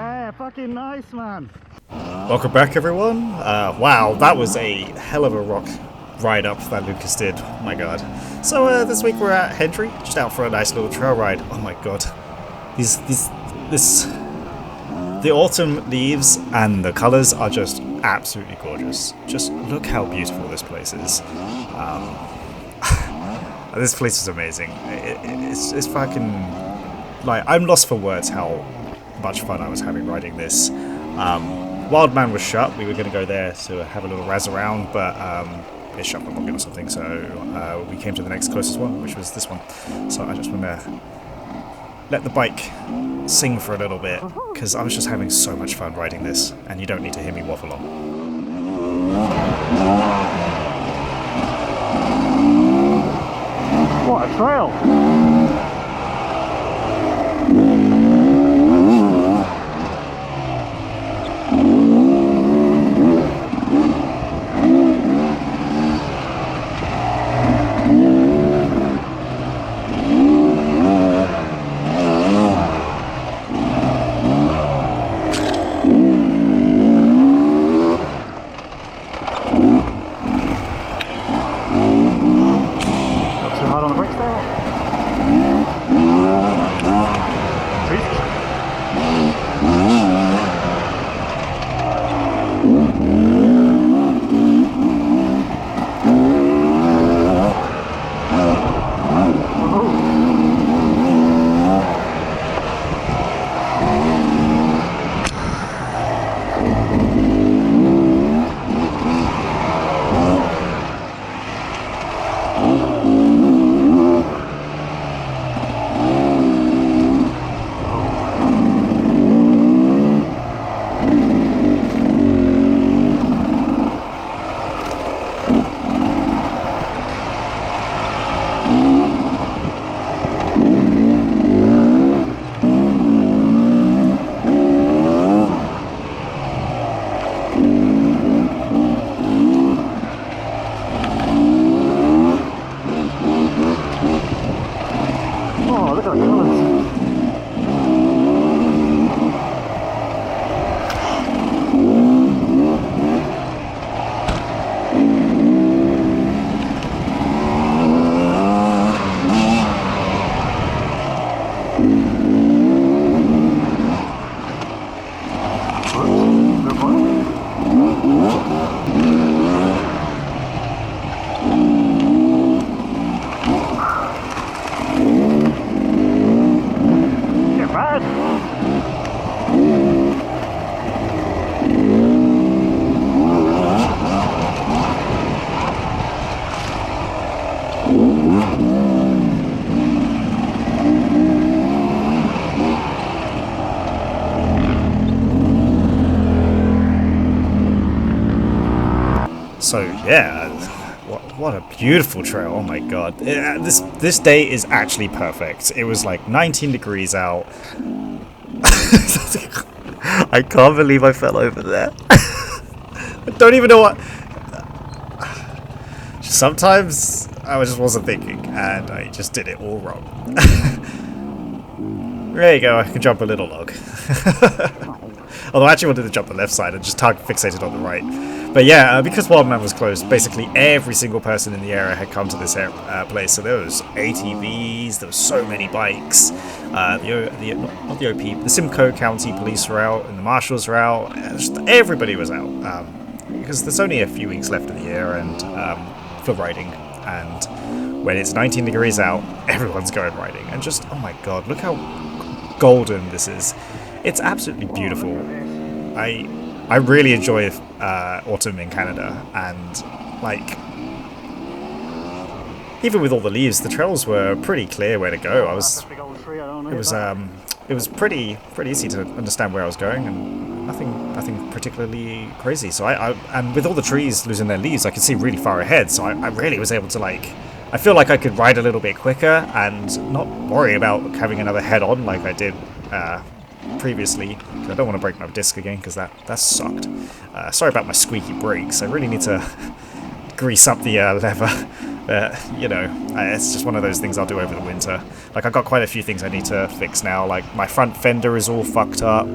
Yeah, fucking nice, man. Welcome back, everyone. Wow, that was a hell of a rock ride up that Lucas did. Oh my god. So this week we're at Hendrie, just out for a nice little trail ride. Oh my god. The autumn leaves and the colours are just absolutely gorgeous. Just look how beautiful this place is. This place is amazing. It's fucking... like, I'm lost for words how much fun I was having riding this. Wildman was shut. We were going to go there to have a little razz around, but it's shut for logging or something, so we came to the next closest one, which was this one. So I just want to let the bike sing for a little bit, because I was just having so much fun riding this, and you don't need to hear me waffle on. What a trail! So yeah, what a beautiful trail! Oh my god, this day is actually perfect. It was like 19 degrees out. I can't believe I fell over there. I don't even know what. Sometimes I just wasn't thinking, and I just did it all wrong. There you go. I can jump a little log. Although I actually wanted to jump the left side and just target fixated on the right. But yeah, because Wildman was closed, basically every single person in the area had come to this place. So there was ATVs, there were so many bikes. Not the OP, the Simcoe County Police were out, and the Marshals were out. Just everybody was out because there's only a few weeks left of the year and for riding. And when it's 19 degrees out, everyone's going riding. And just, oh my god, look how golden this is. It's absolutely beautiful. I really enjoy autumn in Canada, and like even with all the leaves, the trails were pretty clear where to go. It was pretty easy to understand where I was going, and nothing particularly crazy. So and with all the trees losing their leaves, I could see really far ahead. So I really was able to I feel like I could ride a little bit quicker and not worry about having another head on like I did previously. I don't want to break my disc again because that sucked. Sorry about my squeaky brakes. I really need to grease up the lever. You know, it's just one of those things I'll do over the winter. Like, I've got quite a few things I need to fix now. Like, my front fender is all fucked up.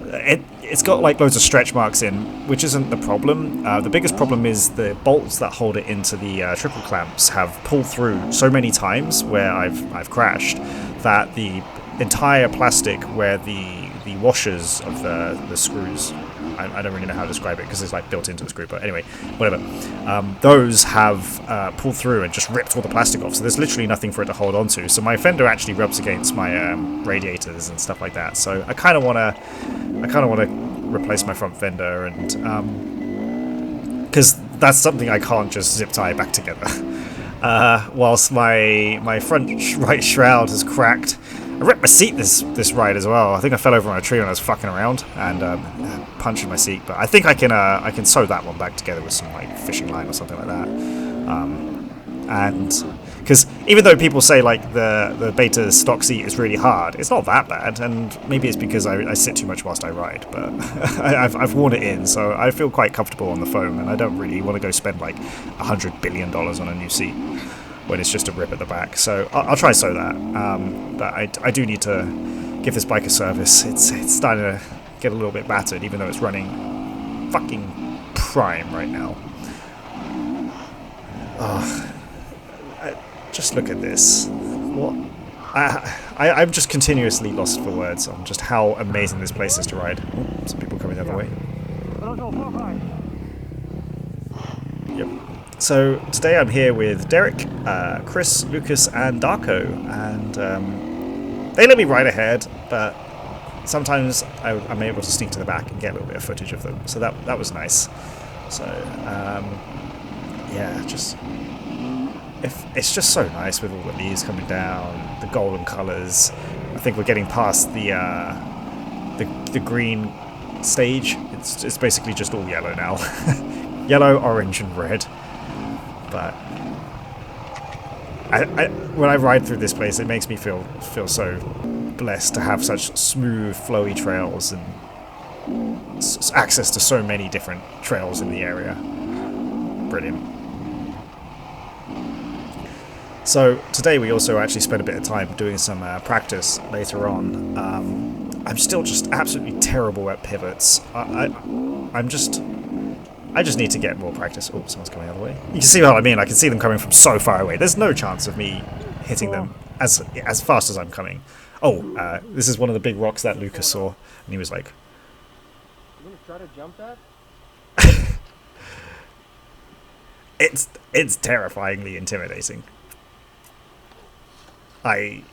It's got like loads of stretch marks in, which isn't the problem. The biggest problem is the bolts that hold it into the triple clamps have pulled through so many times where I've crashed that the entire plastic where the washers of the screws, I don't really know how to describe it because it's like built into the screw, but anyway, whatever. Those have pulled through and just ripped all the plastic off, so there's literally nothing for it to hold on to. So my fender actually rubs against my radiators and stuff like that. So I kind of want to replace my front fender, and because that's something I can't just zip tie back together. Whilst my front right shroud has cracked. I ripped my seat this ride as well. I think I fell over on a tree when I was fucking around and punching my seat. But I think I can sew that one back together with some like fishing line or something like that. And because even though people say like the Beta stock seat is really hard, it's not that bad. And maybe it's because I sit too much whilst I ride. But I've worn it in, so I feel quite comfortable on the foam, and I don't really want to go spend like $100 billion on a new seat when it's just a rip at the back. So I'll try sew that. But I do need to give this bike a service. It's starting to get a little bit battered, even though it's running fucking prime right now. Just look at this. What? I'm just continuously lost for words on just how amazing this place is to ride. Oh, some people coming the other way. Yep. So today I'm here with Derek, Chris, Lucas, and Darko, and they let me ride ahead, but sometimes I'm able to sneak to the back and get a little bit of footage of them. So that was nice. So yeah, it's just so nice with all the leaves coming down, the golden colours. I think we're getting past the green stage. It's basically just all yellow now, yellow, orange, and red. But when I ride through this place, it makes me feel so blessed to have such smooth, flowy trails and access to so many different trails in the area. Brilliant. So today we also actually spent a bit of time doing some practice later on. I'm still just absolutely terrible at pivots. I just need to get more practice. Oh, someone's coming the other way. You can see what I mean. I can see them coming from so far away. There's no chance of me hitting them as fast as I'm coming. Oh, this is one of the big rocks that Lucas saw, and he was like, "You gonna try to jump that?" It's terrifyingly intimidating. I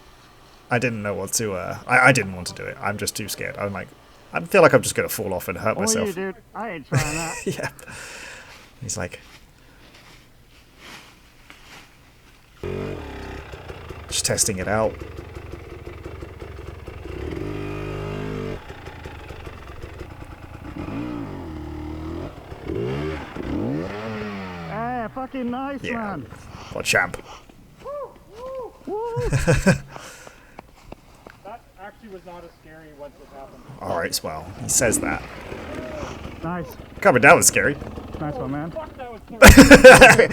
didn't know what to. I didn't want to do it. I'm just too scared. I'm like, I feel like I'm just gonna fall off and hurt myself. You, dude. I ain't trying that. Yeah. He's like, just testing it out. Hey, fucking nice, Yeah. man. What champ? That actually was not as scary once it happened. Alright, well, he says that. Nice. Coming down was scary. Nice one, man. Fuck, that was scary.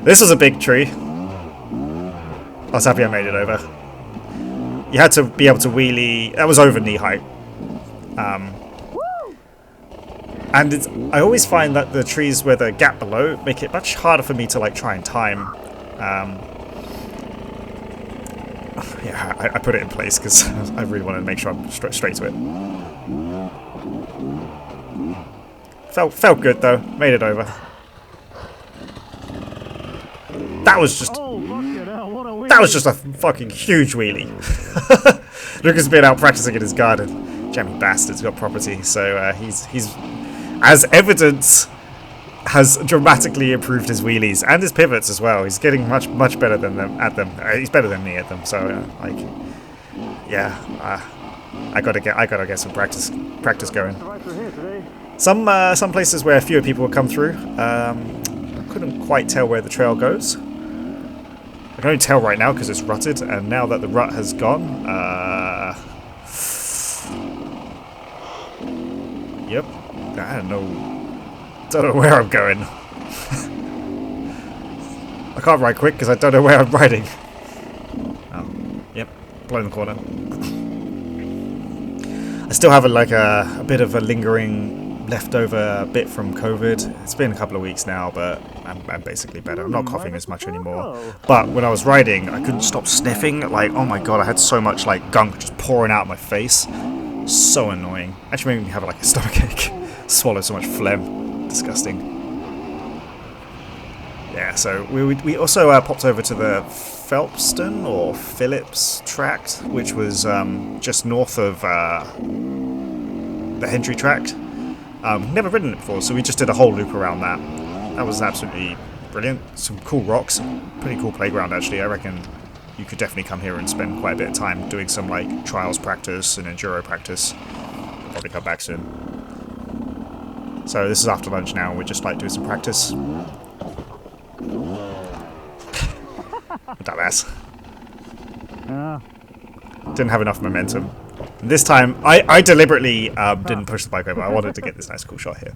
This was a big tree. I was happy I made it over. You had to be able to wheelie. That was over knee height. And I always find that the trees where the gap below make it much harder for me to like try and time. Yeah, I put it in place because I really wanted to make sure I'm straight to it. Felt good though. Made it over. That was just. Oh, fucking hell, what a wheel. That was just a fucking huge wheelie. Lucas has been out practicing in his garden. Jammy bastard's got property, so he's as evidence has dramatically improved his wheelies and his pivots as well. He's getting much better than them at them. He's better than me at them. So like, yeah, I gotta get some practice going. Some places where fewer people will come through. I couldn't quite tell where the trail goes. I can only tell right now because it's rutted, and now that the rut has gone, yep, I don't know where I'm going. I can't ride quick because I don't know where I'm riding. Oh, yep, blow in the corner. I still have a bit of a lingering leftover bit from COVID. It's been a couple of weeks now, but I'm basically better. I'm not coughing as much anymore. But when I was riding, I couldn't stop sniffing. Like, oh my god, I had so much like gunk just pouring out of my face. So annoying. Actually made me have like a stomachache. Swallow so much phlegm. Disgusting. Yeah, so we also popped over to the Phelpston or Phillips tract, which was just north of the Hendrie tract. Never ridden it before, so we just did a whole loop around that. That was absolutely brilliant. Some cool rocks, pretty cool playground actually. I reckon you could definitely come here and spend quite a bit of time doing some like trials practice and enduro practice. Probably come back soon. So this is after lunch now, and we're just like doing some practice. Dumbass. Didn't have enough momentum. And this time, I deliberately didn't push the bike over. I wanted to get this nice cool shot here.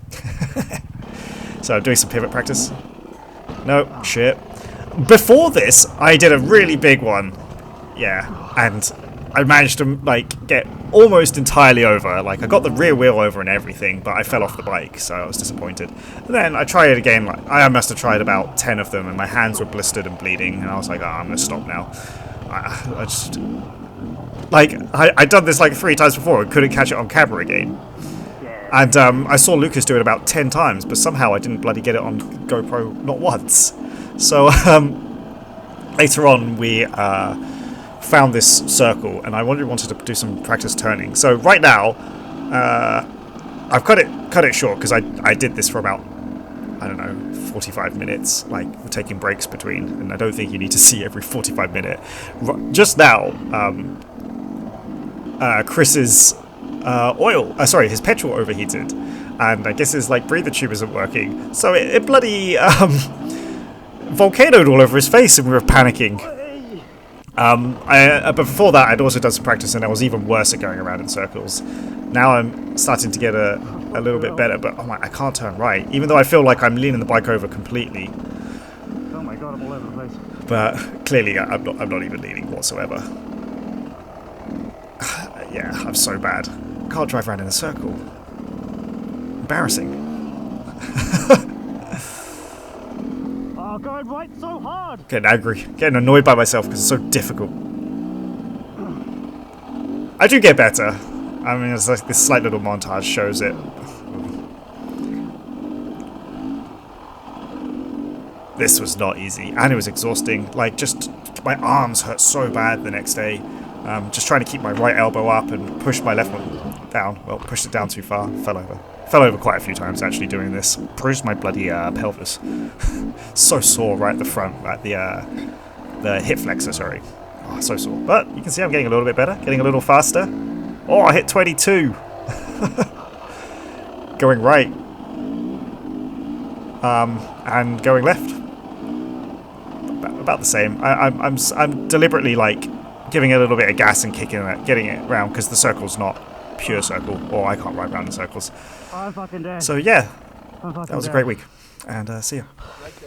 So I'm doing some pivot practice. No, shit. Before this, I did a really big one. Yeah, and I managed to like get almost entirely over. Like I got the rear wheel over and everything, but I fell off the bike, so I was disappointed. And then I tried it again. Like I must have tried about 10 of them, and my hands were blistered and bleeding. And I was like, oh, I'm gonna stop now. I just like I'd done this like 3 times before and couldn't catch it on camera again. And I saw Lucas do it about 10 times, but somehow I didn't bloody get it on GoPro not once. So later on we found this circle, and I wanted to do some practice turning. So right now, I've cut it short because I did this for about, I don't know, 45 minutes, like taking breaks between, and I don't think you need to see every 45 minute. Just now, Chris's his petrol overheated, and I guess his like breather tube isn't working, so it bloody volcanoed all over his face, and we were panicking. But before that, I'd also done some practice, and I was even worse at going around in circles. Now I'm starting to get a little bit better, but I can't turn right, even though I feel like I'm leaning the bike over completely. Oh my god, I'm all over the place. But clearly, I'm not even leaning whatsoever. Yeah, I'm so bad. Can't drive around in a circle. Embarrassing. Oh, going right so hard. Getting angry, getting annoyed by myself because it's so difficult. I do get better. I mean, it's like this slight little montage shows it. This was not easy, and it was exhausting. Like, just my arms hurt so bad the next day. Just trying to keep my right elbow up and push my left one down. Well, pushed it down too far. Fell over. Fell over quite a few times actually doing this. Bruised my bloody pelvis. So sore right at the front, right the hip flexor. Sorry. Oh, so sore. But you can see I'm getting a little bit better, getting a little faster. Oh, I hit 22. Going right. And going left. About the same. I'm deliberately like giving it a little bit of gas and kicking it, getting it round because the circle's not pure circle, or I can't ride around in circles. I'm fucking dead. So yeah, I'm fucking that was a dead. great week, and see ya.